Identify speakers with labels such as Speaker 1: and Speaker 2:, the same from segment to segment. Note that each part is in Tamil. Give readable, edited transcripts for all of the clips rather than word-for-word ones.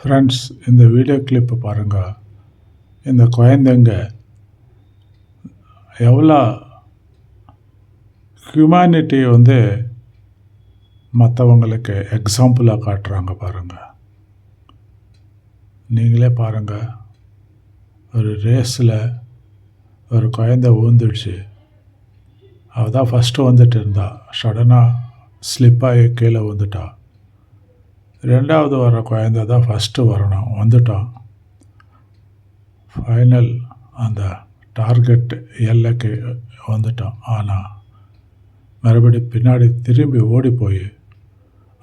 Speaker 1: ஃப்ரெண்ட்ஸ், இந்த வீடியோ கிளிப்பை பாருங்கள். இந்த குழந்தைங்க எவ்வளோ ஹியூமனிட்டியை மற்றவங்களுக்கு எக்ஸாம்பிளாக காட்டுறாங்க பாருங்கள். நீங்களே பாருங்கள், ஒரு ரேஸில் ஒரு குழந்தை ஊந்துடுச்சு. அவள் தான் ஃபஸ்ட்டு வந்துட்டு இருந்தா. சடனாக ஸ்லிப்பாகி கீழே வந்துட்டா. ரெண்டாவது வர குழந்தை தான் ஃபஸ்ட்டு வந்துட்டான். ஃபைனல் அந்த டார்கெட் எல்லைக்கு வந்துட்டான். ஆனால் மறுபடி பின்னாடி திரும்பி ஓடி போய்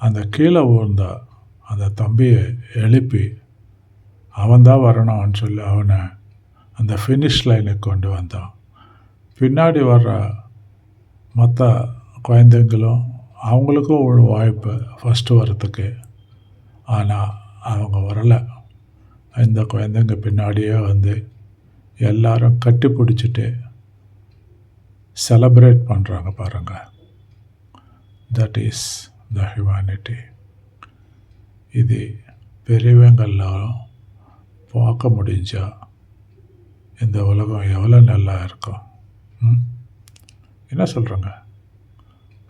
Speaker 1: அந்த கீழே விழுந்த அந்த தம்பியை எழுப்பி அவன்தான் வரணும்னு சொல்லி அவனை அந்த ஃபினிஷ் லைனுக்கு கொண்டு வந்தான். பின்னாடி வர்ற மற்ற குழந்தைங்களும் அவங்களுக்கும் ஒரு வாய்ப்பு ஃபஸ்ட்டு வர்றதுக்கு. ஆனால் அவங்க வரலை. இந்த குழந்தைங்க பின்னாடியே எல்லாரும் கட்டி பிடிச்சிட்டு செலப்ரேட் பண்ணுறாங்க பாருங்கள். That is the humanity. இது பெரியவங்கெல்லாம் பார்க்க முடிஞ்சா இந்த உலகம் எவ்வளோ நல்லா இருக்கும். என்ன சொல்கிறேங்க?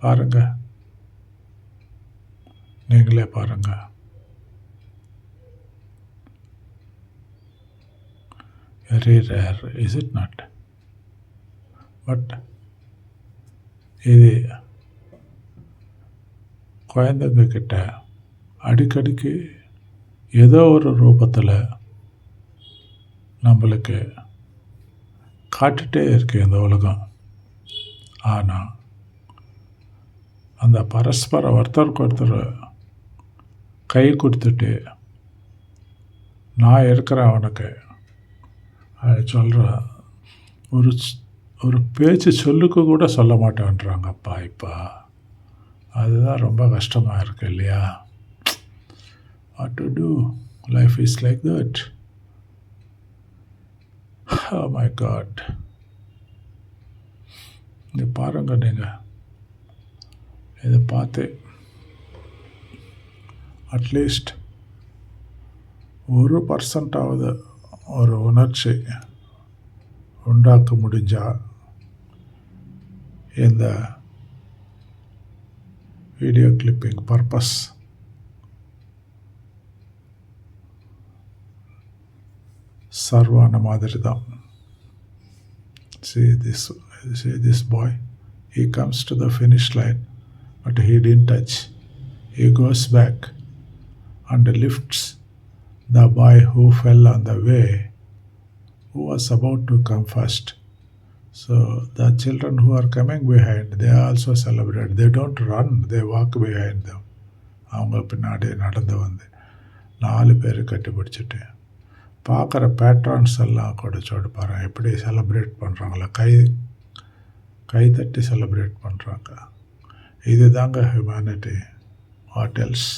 Speaker 1: பாருங்கள், நீங்களே பாருங்கள். Very rare, is it not? But இது குழந்தைங்க கிட்ட அடிக்கடிக்கு ஏதோ ஒரு ரூபத்தில் நம்மளுக்கு காட்டுட்டே இருக்கு இந்த உலகம். ஆனால் அந்த பரஸ்பர ஒருத்தருக்கு ஒருத்தர் கை கொடுத்துட்டு நான் இருக்கிறேன் அவனுக்கு சொல்கிற ஒரு பேச்சு சொல்லுக்கு கூட சொல்ல மாட்டேன்றாங்கப்பா. இப்போ அதுதான் ரொம்ப கஷ்டமாக இருக்குது இல்லையா? What to do? Life is like that. Oh my God. இது பாருங்க, நீங்கள் இதை பார்த்து அட்லீஸ்ட் 1% ஒரு உணர்ச்சி உண்டாக்க முடிஞ்சால் இந்த வீடியோ கிளிப்பிங் பர்பஸ் சர்வான மாதிரி தான். See this boy, he comes to the finish line, but he didn't touch. He goes back and lifts the boy who fell on the way, who was about to come first. So the children who are coming behind, they also celebrate. They don't run, they walk behind them. அவங்க பின்னாடி நடந்து 4 பேர் கட்டி பிடிச்சிட்டு பார்க்குற பேட்ரன்ஸ் எல்லாம் கூட பாரு எப்படி செலிப்ரேட் பண்ணுறாங்களா. கை தட்டி செலிப்ரேட் பண்ணுறாங்க. இது தாங்க humanity. What else?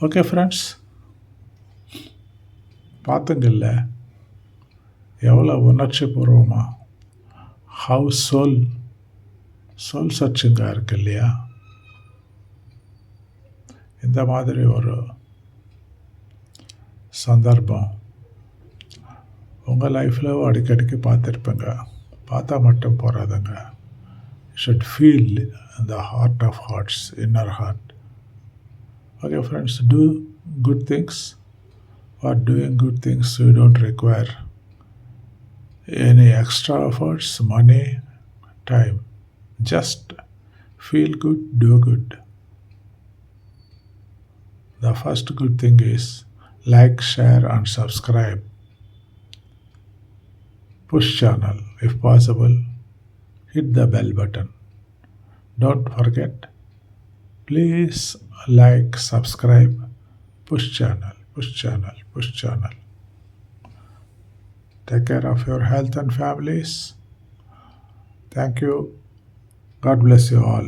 Speaker 1: Okay friends, பார்த்துங்கல்ல எவ்வளோ உணர்ச்சி பூர்வமாக ஹவு சோல் சர்ச்சிங்காக இருக்கு இல்லையா? இந்த மாதிரி ஒரு சந்தர்ப்பம் உங்கள் லைஃப்பில் அடிக்கடிக்கு பார்த்துருப்பேங்க. பார்த்தா மட்டும் போகாதுங்க. You should feel the heart of hearts, inner heart. Okay friends, do good things. For doing good things, you don't require any extra efforts, money, time. Just feel good, do good. The first good thing is like, share and subscribe. Push channel if possible. Hit the bell button. Don't forget, please like, subscribe, push channel. Take care of your health and families. Thank you. God bless you all.